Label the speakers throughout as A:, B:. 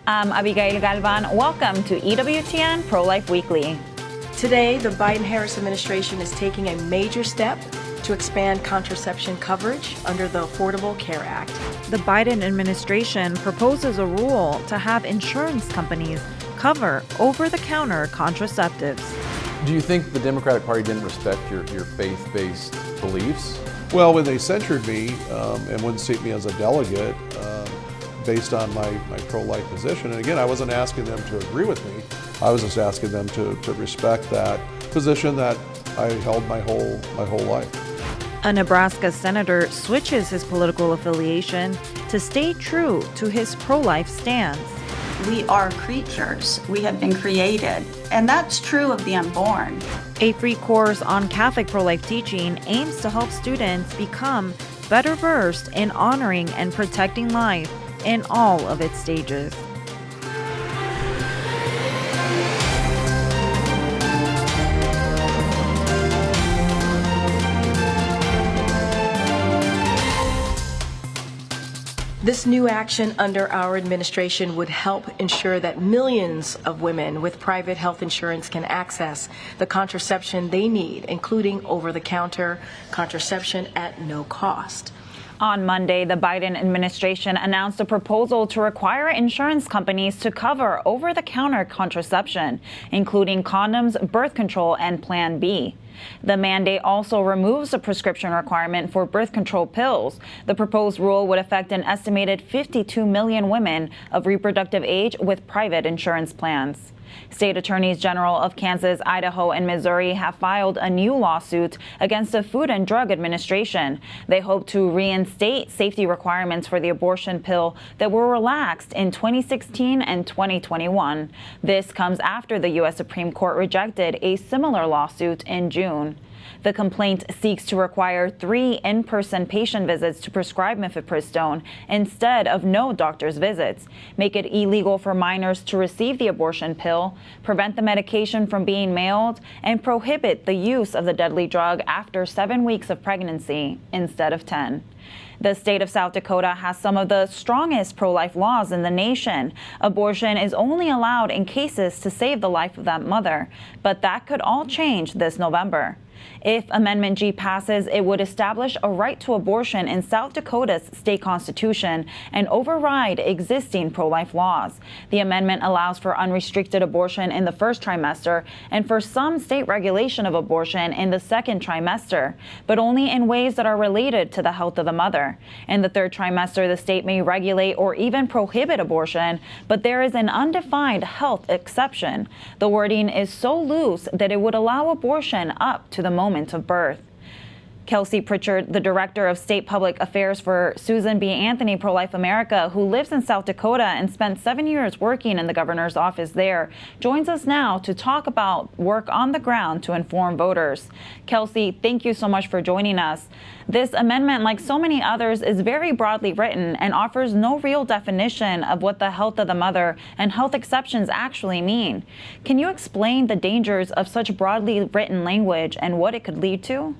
A: I'm Abigail Galvan. Welcome to EWTN Pro-Life Weekly.
B: Today, the Biden-Harris administration is taking a major step to expand contraception coverage under the Affordable Care Act.
A: The Biden administration proposes a rule to have insurance companies cover over-the-counter contraceptives.
C: Do you think the Democratic Party didn't respect your faith-based beliefs?
D: Well, when they censured me and wouldn't seat me as a delegate based on my pro-life position, and again, I wasn't asking them to agree with me. I was just asking them to respect that position that I held my whole life.
A: A Nebraska senator switches his political affiliation to stay true to his pro-life stance.
E: We are creatures. We have been created, and that's true of the unborn.
A: A free course on Catholic pro-life teaching aims to help students become better versed in honoring and protecting life in all of its stages.
B: This new action under our administration would help ensure that millions of women with private health insurance can access the contraception they need, including over-the-counter contraception at no cost.
A: On Monday, the Biden administration announced a proposal to require insurance companies to cover over-the-counter contraception, including condoms, birth control, and Plan B. The mandate also removes a prescription requirement for birth control pills. The proposed rule would affect an estimated 52 million women of reproductive age with private insurance plans. State attorneys general of Kansas, Idaho, and Missouri have filed a new lawsuit against the Food and Drug Administration. They hope to reinstate safety requirements for the abortion pill that were relaxed in 2016 and 2021. This comes after the U.S. Supreme Court rejected a similar lawsuit in June. The complaint seeks to require 3 in-person patient visits to prescribe mifepristone instead of no doctor's visits, make it illegal for minors to receive the abortion pill, prevent the medication from being mailed, and prohibit the use of the deadly drug after 7 weeks of pregnancy instead of 10. The state of South Dakota has some of the strongest pro-life laws in the nation. Abortion is only allowed in cases to save the life of that mother, but that could all change this November. If Amendment G passes, it would establish a right to abortion in South Dakota's state constitution and override existing pro-life laws. The amendment allows for unrestricted abortion in the first trimester and for some state regulation of abortion in the second trimester, but only in ways that are related to the health of the mother. In the third trimester, the state may regulate or even prohibit abortion, but there is an undefined health exception. The wording is so loose that it would allow abortion up to the moment of birth. Kelsey Pritchard, the director of state public affairs for Susan B. Anthony Pro-Life America, who lives in South Dakota and spent 7 years working in the governor's office there, joins us now to talk about work on the ground to inform voters. Kelsey, thank you so much for joining us. This amendment, like so many others, is very broadly written and offers no real definition of what the health of the mother and health exceptions actually mean. Can you explain the dangers of such broadly written language and what it could lead to?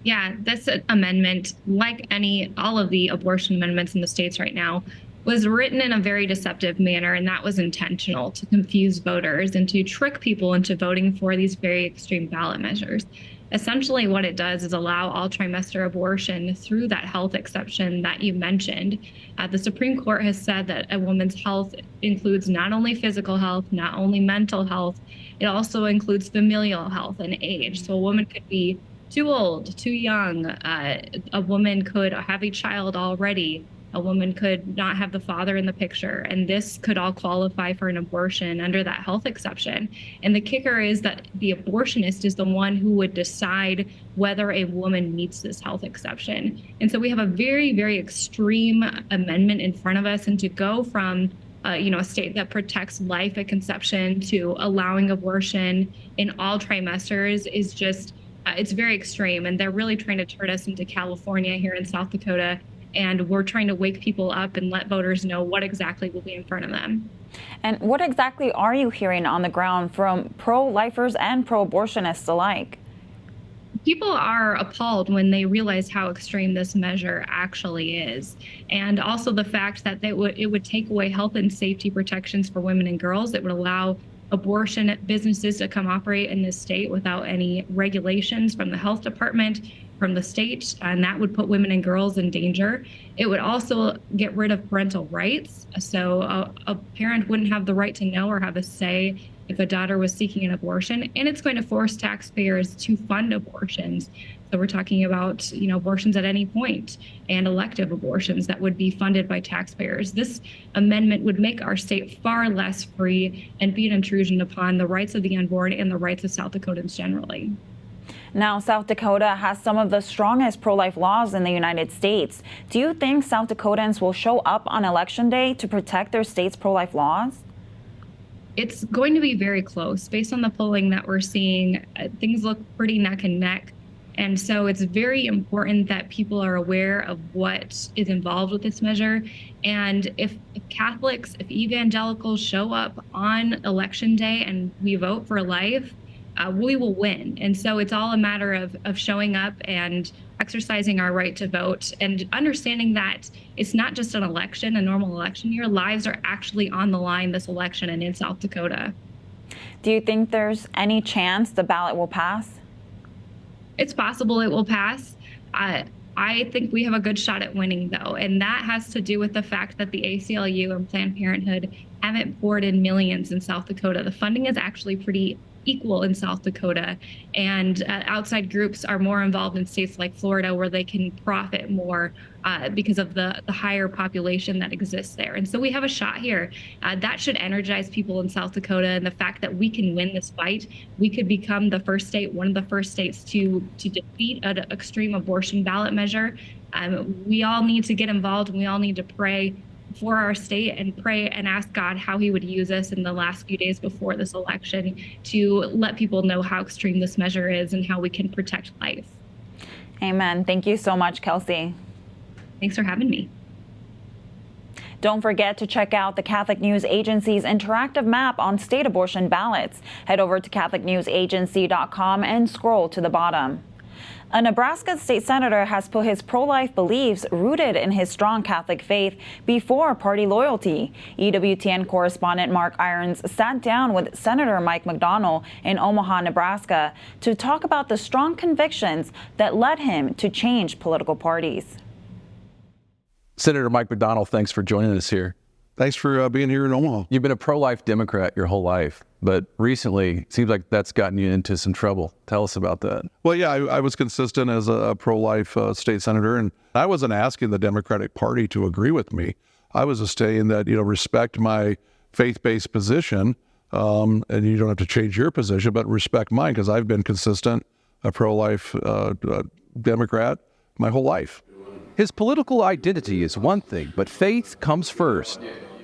F: Yeah, this amendment, like all of the abortion amendments in the states right now, was written in a very deceptive manner, and that was intentional to confuse voters and to trick people into voting for these very extreme ballot measures. Essentially, what it does is allow all trimester abortion through that health exception that you mentioned. The Supreme Court has said that a woman's health includes not only physical health, not only mental health, it also includes familial health and age. So a woman could be too old, too young. A woman could have a child already. A woman could not have the father in the picture, and this could all qualify for an abortion under that health exception. And the kicker is that the abortionist is the one who would decide whether a woman meets this health exception. And so we have a very, very extreme amendment in front of us, and to go from a state that protects life at conception to allowing abortion in all trimesters is just, it's very extreme. And they're really trying to turn us into California here in South Dakota. And we're trying to wake people up and let voters know what exactly will be in front of them.
A: And what exactly are you hearing on the ground from pro-lifers and pro-abortionists alike?
F: People are appalled when they realize how extreme this measure actually is. And also the fact that it would take away health and safety protections for women and girls. It would allow abortion businesses to come operate in this state without any regulations from the health department, from the state, and that would put women and girls in danger. It would also get rid of parental rights. So a parent wouldn't have the right to know or have a say if a daughter was seeking an abortion, and it's going to force taxpayers to fund abortions. So we're talking about, abortions at any point and elective abortions that would be funded by taxpayers. This amendment would make our state far less free and be an intrusion upon the rights of the unborn and the rights of South Dakotans generally.
A: Now, South Dakota has some of the strongest pro-life laws in the United States. Do you think South Dakotans will show up on Election Day to protect their state's pro-life laws?
F: It's going to be very close. Based on the polling that we're seeing, things look pretty neck and neck. And so it's very important that people are aware of what is involved with this measure. And if Catholics, if evangelicals show up on Election Day and we vote for life, we will win. And so it's all a matter of showing up and exercising our right to vote and understanding that it's not just an election, a normal election year. Lives are actually on the line this election and in South Dakota.
A: Do you think there's any chance the ballot will pass?
F: It's possible it will pass. I think we have a good shot at winning, though, and that has to do with the fact that the ACLU and Planned Parenthood haven't poured in millions in South Dakota. The funding is actually pretty equal in South Dakota, and outside groups are more involved in states like Florida, where they can profit more because of the higher population that exists there. And so we have a shot here. That should energize people in South Dakota, and the fact that we can win this fight, we could become the first state, one of the first states to defeat an extreme abortion ballot measure. We all need to get involved, and we all need to pray for our state and pray and ask God how he would use us in the last few days before this election to let people know how extreme this measure is and how we can protect life.
A: Amen. Thank you so much, Kelsey.
F: Thanks for having me.
A: Don't forget to check out the Catholic News Agency's interactive map on state abortion ballots. Head over to CatholicNewsAgency.com and scroll to the bottom. A Nebraska state senator has put his pro-life beliefs rooted in his strong Catholic faith before party loyalty. EWTN correspondent Mark Irons sat down with Senator Mike McDonald in Omaha, Nebraska, to talk about the strong convictions that led him to change political parties.
C: Senator Mike McDonald, thanks for joining us here.
D: Thanks for being here in Omaha.
C: You've been a pro-life Democrat your whole life, but recently it seems like that's gotten you into some trouble. Tell us about that.
D: Well, yeah, I was consistent as a pro-life state senator, and I wasn't asking the Democratic Party to agree with me. I was just saying that, respect my faith-based position, and you don't have to change your position, but respect mine, because I've been consistent, a pro-life Democrat my whole life.
G: His political identity is one thing, but faith comes first.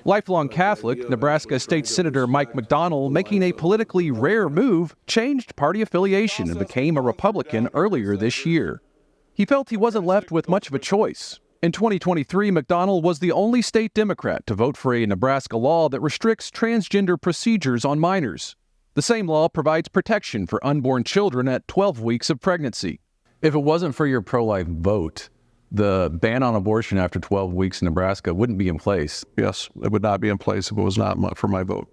G: Lifelong Catholic, Nebraska State Senator Mike McDonald, making a politically rare move, changed party affiliation and became a Republican earlier this year. He felt he wasn't left with much of a choice. In 2023, McDonald was the only state Democrat to vote for a Nebraska law that restricts transgender procedures on minors. The same law provides protection for unborn children at 12 weeks of pregnancy.
C: If it wasn't for your pro-life vote, the ban on abortion after 12 weeks in Nebraska wouldn't be in place.
D: Yes, it would not be in place if it was not for my vote.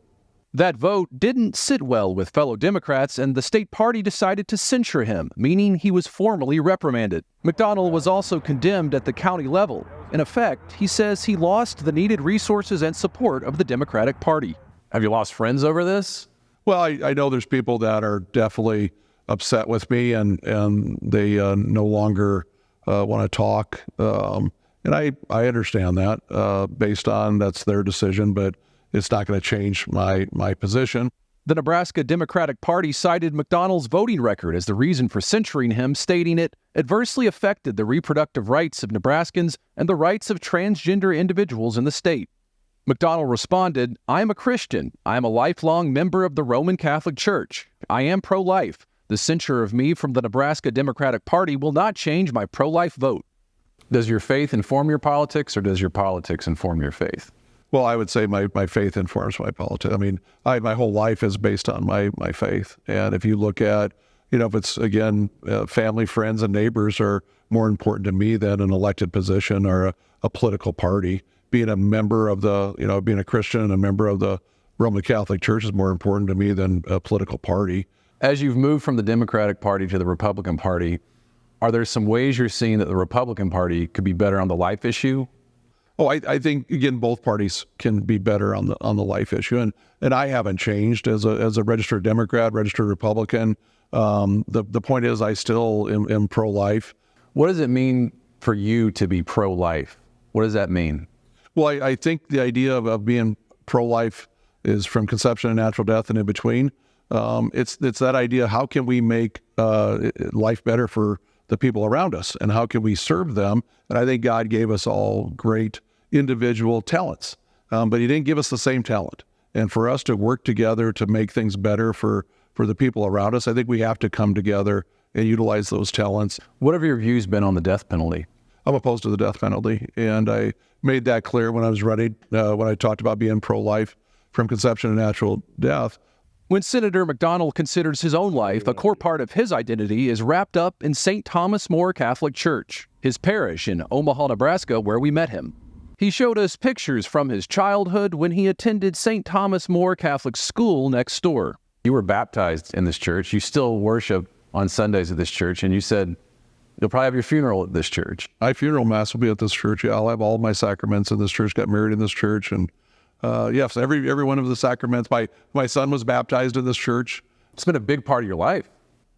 G: That vote didn't sit well with fellow Democrats, and the state party decided to censure him, meaning he was formally reprimanded. McDonald was also condemned at the county level. In effect, he says he lost the needed resources and support of the Democratic Party.
C: Have you lost friends over this?
D: Well, I know there's people that are definitely upset with me, and they no longer want to talk, and I understand that based on that's their decision, but it's not going to change my position.
G: The Nebraska Democratic Party cited McDonald's voting record as the reason for censuring him, stating it adversely affected the reproductive rights of Nebraskans and the rights of transgender individuals in the state. McDonald responded, "I am a Christian. I am a lifelong member of the Roman Catholic Church. I am pro-life. The censure of me from the Nebraska Democratic Party will not change my pro-life vote."
C: Does your faith inform your politics, or does your politics inform your faith?
D: Well, I would say my faith informs my politics. I mean, my whole life is based on my faith. And if you look at, if it's, again, family, friends, and neighbors are more important to me than an elected position or a political party. Being a member of being a Christian and a member of the Roman Catholic Church is more important to me than a political party.
C: As you've moved from the Democratic Party to the Republican Party, are there some ways you're seeing that the Republican Party could be better on the life issue?
D: Oh, I think, again, both parties can be better on the life issue, and I haven't changed as a registered Democrat, registered Republican. The point is, I still am pro-life.
C: What does it mean for you to be pro-life? What does that mean?
D: Well, I think the idea of being pro-life is from conception and natural death and in between. It's that idea: how can we make life better for the people around us, and how can we serve them? And I think God gave us all great individual talents, but He didn't give us the same talent. And for us to work together to make things better for the people around us, I think we have to come together and utilize those talents.
C: What have your views been on the death penalty?
D: I'm opposed to the death penalty, and I made that clear when I was running, when I talked about being pro-life from conception to natural death.
G: When Senator McDonald considers his own life, a core part of his identity is wrapped up in St. Thomas More Catholic Church, his parish in Omaha, Nebraska, where we met him. He showed us pictures from his childhood when he attended St. Thomas More Catholic School next door.
C: You were baptized in this church. You still worship on Sundays at this church, and you said you'll probably have your funeral at this church.
D: My funeral mass will be at this church. Yeah, I'll have all my sacraments in this church. Got married in this church, and yes, every one of the sacraments. My son was baptized in this church.
C: It's been a big part of your life.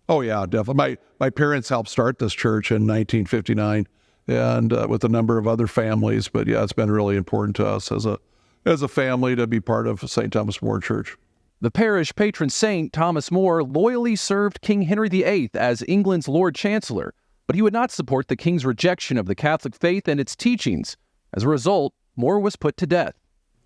D: Oh yeah, definitely. My parents helped start this church in 1959, and with a number of other families. But yeah, it's been really important to us as a family to be part of St. Thomas More Church.
G: The parish patron saint, Thomas More, loyally served King Henry VIII as England's Lord Chancellor, but he would not support the king's rejection of the Catholic faith and its teachings. As a result, More was put to death.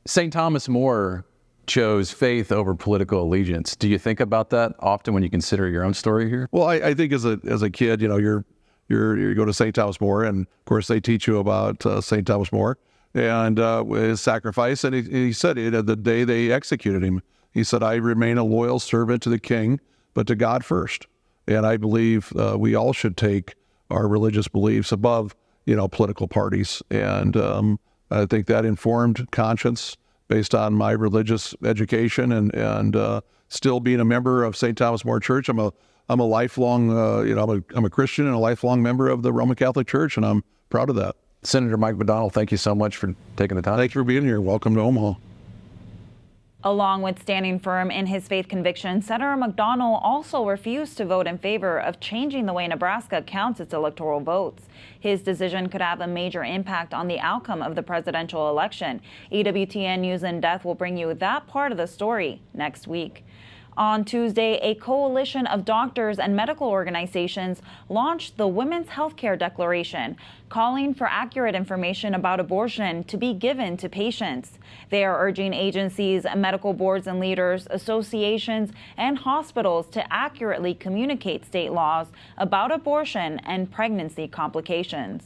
C: St. Thomas More chose faith over political allegiance. Do you think about that often when you consider your own story here?
D: Well, I think as a kid, you go to St. Thomas More, and of course they teach you about St. Thomas More and his sacrifice. And he said it the day they executed him. He said, "I remain a loyal servant to the king, but to God first." And I believe we all should take our religious beliefs above, political parties. And I think that informed conscience based on my religious education and still being a member of St. Thomas More Church. I'm a lifelong, I'm a Christian and a lifelong member of the Roman Catholic Church, and I'm proud of that.
C: Senator Mike McDonald, thank you so much for taking the time.
D: Thank you for being here. Welcome to Omaha.
A: Along with standing firm in his faith conviction, Senator McDonald also refused to vote in favor of changing the way Nebraska counts its electoral votes. His decision could have a major impact on the outcome of the presidential election. EWTN News and Death will bring you that part of the story next week. On Tuesday, a coalition of doctors and medical organizations launched the Women's Healthcare Declaration, calling for accurate information about abortion to be given to patients. They are urging agencies, medical boards and leaders, associations, and hospitals to accurately communicate state laws about abortion and pregnancy complications.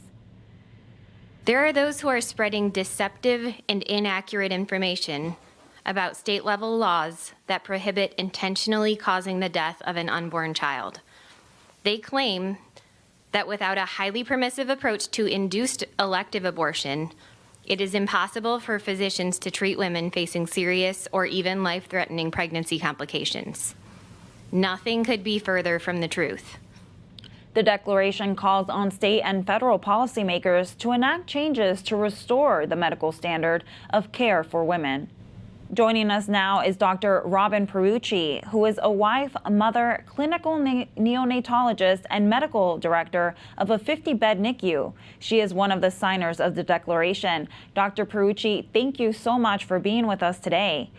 H: There are those who are spreading deceptive and inaccurate information about state-level laws that prohibit intentionally causing the death of an unborn child. They claim that without a highly permissive approach to induced elective abortion, it is impossible for physicians to treat women facing serious or even life-threatening pregnancy complications. Nothing could be further from the truth.
A: The declaration calls on state and federal policymakers to enact changes to restore the medical standard of care for women. Joining us now is Dr. Robin Perucci, who is a wife, mother, clinical neonatologist, and medical director of a 50-bed NICU. She is one of the signers of the declaration. Dr. Perucci, thank you so much for being with us today.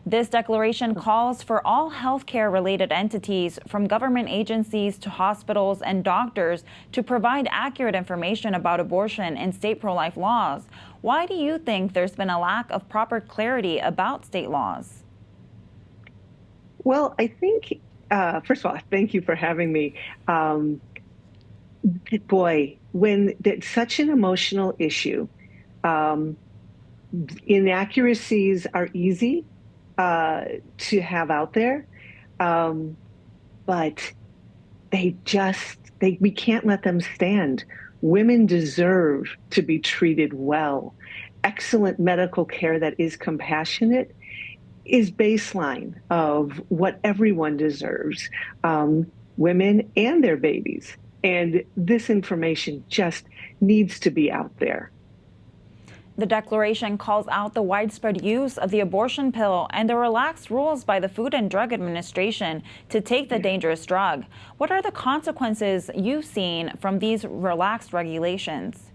A: This declaration calls for all healthcare-related entities, from government agencies to hospitals and doctors, to provide accurate information about abortion and state pro-life laws. Why do you think there's been a lack of proper clarity about state laws?
I: Well, I think, first of all, thank you for having me. Boy, when it's such an emotional issue, inaccuracies are easy to have out there, but we can't let them stand. Women deserve to be treated well. Excellent medical care that is compassionate is baseline of what everyone deserves, women and their babies. And this information just needs to be out there.
A: The declaration calls out the widespread use of the abortion pill and the relaxed rules by the Food and Drug Administration to take the dangerous drug. What are the consequences you've seen from these relaxed regulations?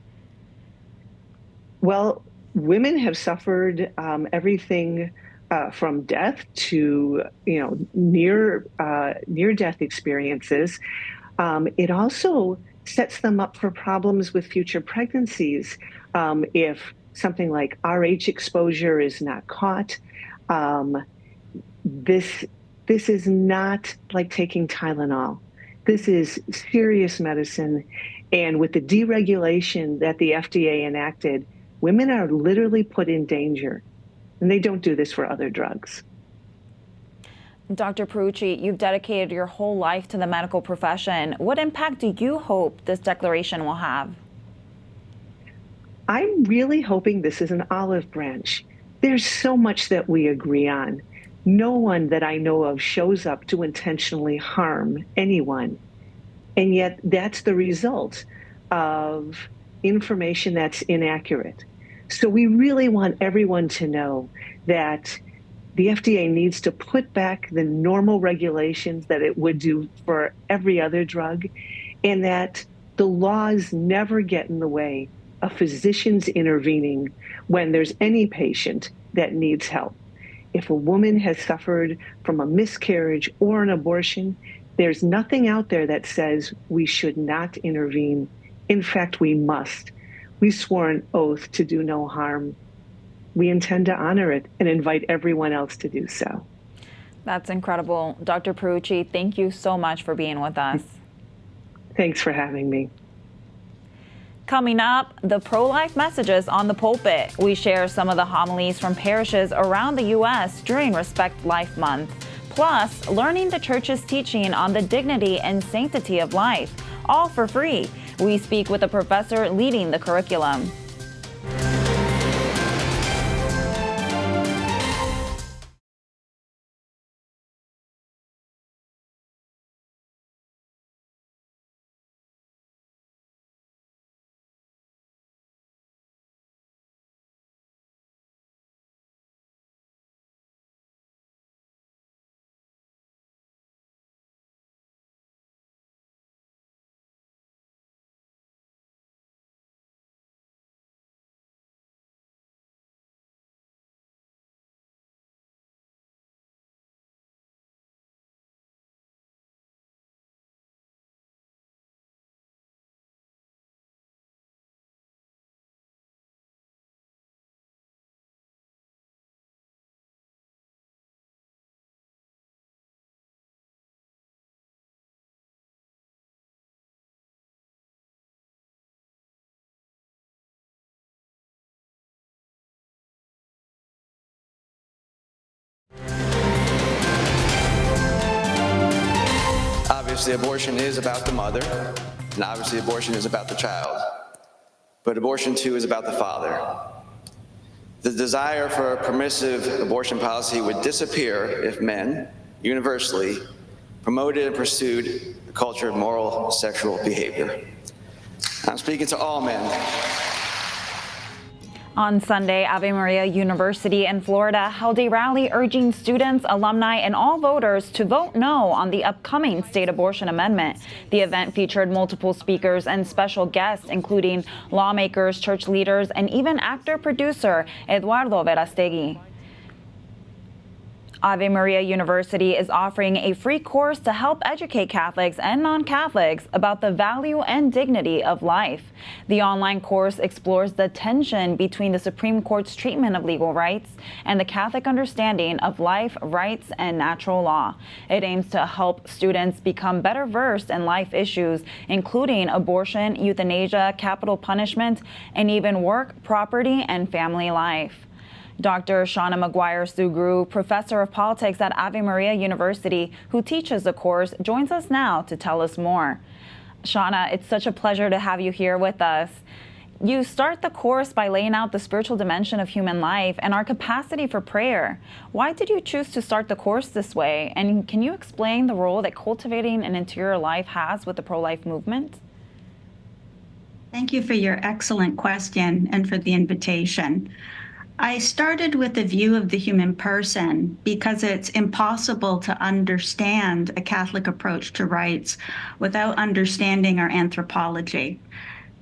I: Well, women have suffered everything from death to near-death experiences. It also sets them up for problems with future pregnancies if something like RH exposure is not caught. This is not like taking Tylenol. This is serious medicine. And with the deregulation that the FDA enacted, women are literally put in danger. And they don't do this for other drugs.
A: Dr. Perucci, you've dedicated your whole life to the medical profession. What impact do you hope this declaration will have?
I: I'm really hoping this is an olive branch. There's so much that we agree on. No one that I know of shows up to intentionally harm anyone. And yet that's the result of information that's inaccurate. So we really want everyone to know that the FDA needs to put back the normal regulations that it would do for every other drug, and that the laws never get in the way of physicians intervening when there's any patient that needs help. If a woman has suffered from a miscarriage or an abortion, there's nothing out there that says we should not intervene. In fact, we must. We swore an oath to do no harm. We intend to honor it and invite everyone else to do so.
A: That's incredible. Dr. Perucci, thank you so much for being with us.
I: Thanks for having me.
A: Coming up, the pro-life messages on the pulpit. We share some of the homilies from parishes around the U.S. during Respect Life Month. Plus, learning the church's teaching on the dignity and sanctity of life, all for free. We speak with a professor leading the curriculum.
J: Obviously, abortion is about the mother, and obviously abortion is about the child. But abortion, too, is about the father. The desire for a permissive abortion policy would disappear if men, universally, promoted and pursued a culture of moral sexual behavior. I'm speaking to all men.
A: On Sunday, Ave Maria University in Florida held a rally urging students, alumni, and all voters to vote no on the upcoming state abortion amendment. The event featured multiple speakers and special guests, including lawmakers, church leaders, and even actor-producer Eduardo Verastegui. Ave Maria University is offering a free course to help educate Catholics and non-Catholics about the value and dignity of life. The online course explores the tension between the Supreme Court's treatment of legal rights and the Catholic understanding of life, rights, and natural law. It aims to help students become better versed in life issues, including abortion, euthanasia, capital punishment, and even work, property, and family life. Dr. Shauna McGuire-Sugru, professor of politics at Ave Maria University, who teaches the course, joins us now to tell us more. Shauna, it's such a pleasure to have you here with us. You start the course by laying out the spiritual dimension of human life and our capacity for prayer. Why did you choose to start the course this way? And can you explain the role that cultivating an interior life has with the pro-life movement?
E: Thank you for your excellent question and for the invitation. I started with a view of the human person because it's impossible to understand a Catholic approach to rights without understanding our anthropology.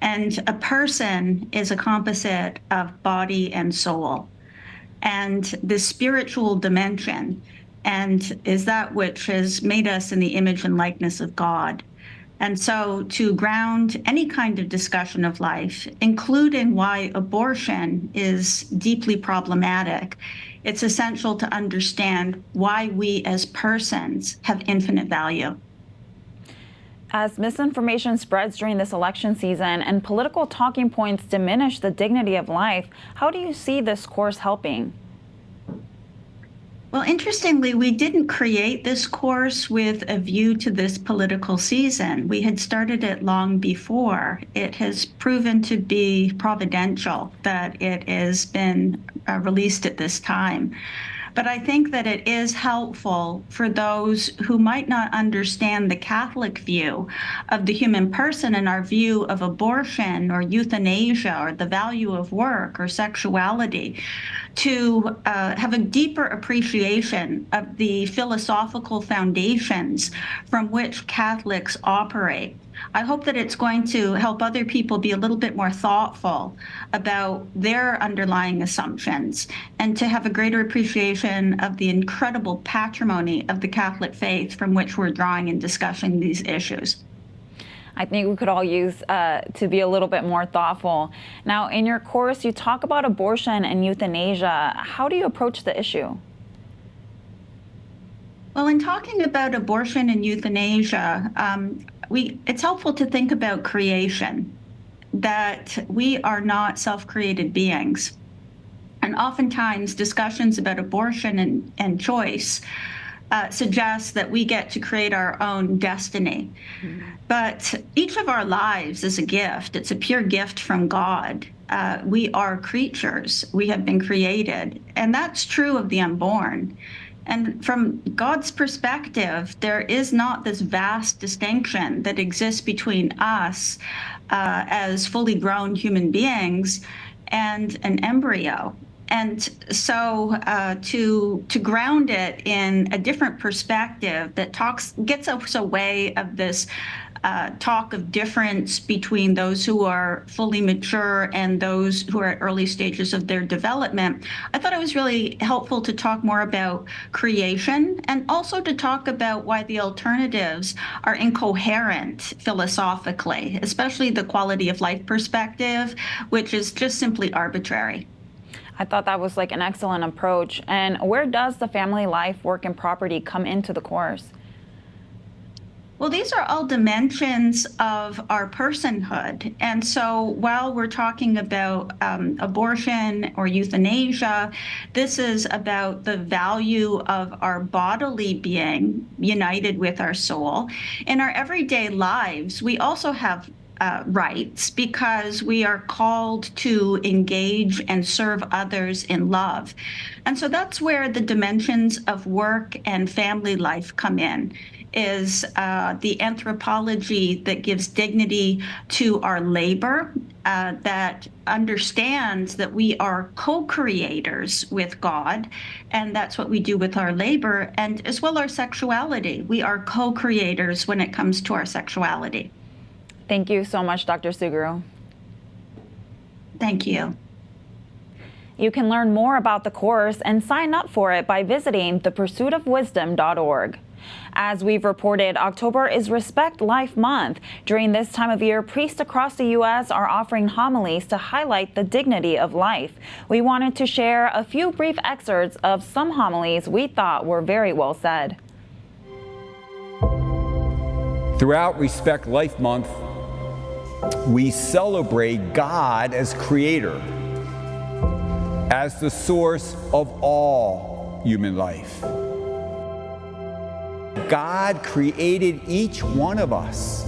E: And a person is a composite of body and soul. And the spiritual dimension and is that which has made us in the image and likeness of God. And so to ground any kind of discussion of life, including why abortion is deeply problematic, it's essential to understand why we as persons have infinite value.
A: As misinformation spreads during this election season and political talking points diminish the dignity of life, how do you see this course helping?
E: Well, interestingly, we didn't create this course with a view to this political season. We had started it long before. It has proven to be providential that it has been released at this time. But I think that it is helpful for those who might not understand the Catholic view of the human person and our view of abortion or euthanasia or the value of work or sexuality to have a deeper appreciation of the philosophical foundations from which Catholics operate. I hope that it's going to help other people be a little bit more thoughtful about their underlying assumptions and to have a greater appreciation of the incredible patrimony of the Catholic faith from which we're drawing in discussing these issues.
A: I think we could all use to be a little bit more thoughtful. Now, in your course, you talk about abortion and euthanasia. How do you approach the issue?
E: Well, in talking about abortion and euthanasia, it's helpful to think about creation, that we are not self-created beings. And oftentimes discussions about abortion and choice suggest that we get to create our own destiny. Mm-hmm. But each of our lives is a gift. It's a pure gift from God. We are creatures. We have been created. And that's true of the unborn. And from God's perspective, there is not this vast distinction that exists between us as fully grown human beings and an embryo. And so to ground it in a different perspective that gets us away of this talk of difference between those who are fully mature and those who are at early stages of their development, I thought it was really helpful to talk more about creation and also to talk about why the alternatives are incoherent philosophically, especially the quality of life perspective, which is just simply arbitrary.
A: I thought that was like an excellent approach. And where does the family life, work, and property come into the course?
E: Well, these are all dimensions of our personhood. And so while we're talking about abortion or euthanasia, this is about the value of our bodily being united with our soul. In our everyday lives, we also have rights because we are called to engage and serve others in love. And so that's where the dimensions of work and family life come in, is the anthropology that gives dignity to our labor, that understands that we are co-creators with God, and that's what we do with our labor, and as well our sexuality. We are co-creators when it comes to our sexuality.
A: Thank you so much, Dr. Sugru.
E: Thank you.
A: You can learn more about the course and sign up for it by visiting thepursuitofwisdom.org. As we've reported, October is Respect Life Month. During this time of year, priests across the U.S. are offering homilies to highlight the dignity of life. We wanted to share a few brief excerpts of some homilies we thought were very well said.
K: Throughout Respect Life Month, we celebrate God as creator, as the source of all human life. God created each one of us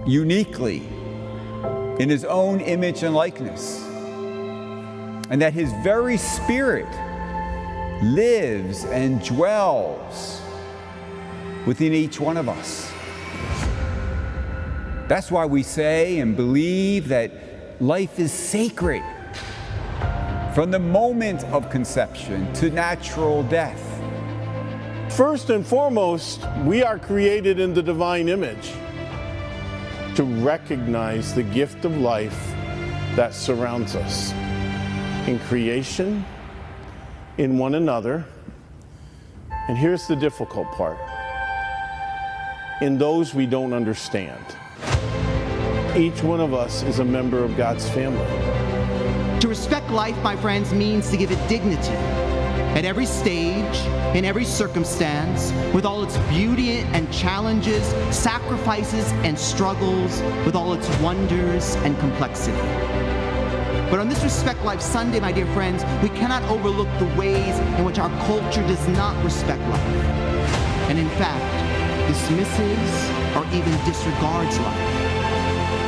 K: uniquely in his own image and likeness, and that his very spirit lives and dwells within each one of us. That's why we say and believe that life is sacred from the moment of conception to natural death.
L: First and foremost, we are created in the divine image to recognize the gift of life that surrounds us in creation, in one another, and here's the difficult part, in those we don't understand. Each one of us is a member of God's family.
M: To respect life, my friends, means to give it dignity at every stage, in every circumstance, with all its beauty and challenges, sacrifices and struggles, with all its wonders and complexity. But on this Respect Life Sunday, my dear friends, we cannot overlook the ways in which our culture does not respect life, and in fact, dismisses or even disregards life.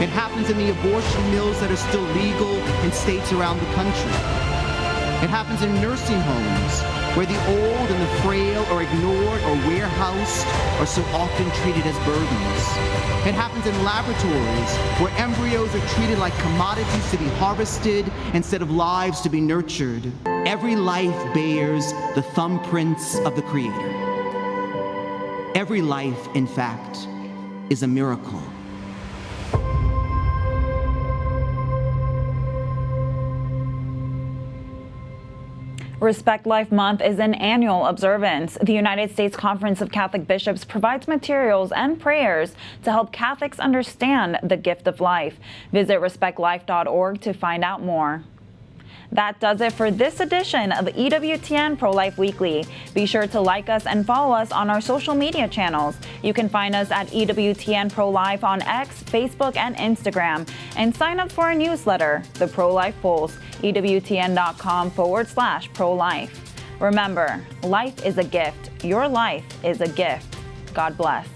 M: It happens in the abortion mills that are still legal in states around the country. It happens in nursing homes where the old and the frail are ignored or warehoused or so often treated as burdens. It happens in laboratories where embryos are treated like commodities to be harvested instead of lives to be nurtured. Every life bears the thumbprints of the Creator. Every life, in fact, is a miracle.
A: Respect Life Month is an annual observance. The United States Conference of Catholic Bishops provides materials and prayers to help Catholics understand the gift of life. Visit respectlife.org to find out more. That does it for this edition of EWTN Pro-Life Weekly. Be sure to like us and follow us on our social media channels. You can find us at EWTN Pro-Life on X, Facebook, and Instagram. And sign up for our newsletter, The Pro-Life Pulse, EWTN.com/pro-life. Remember, life is a gift. Your life is a gift. God bless.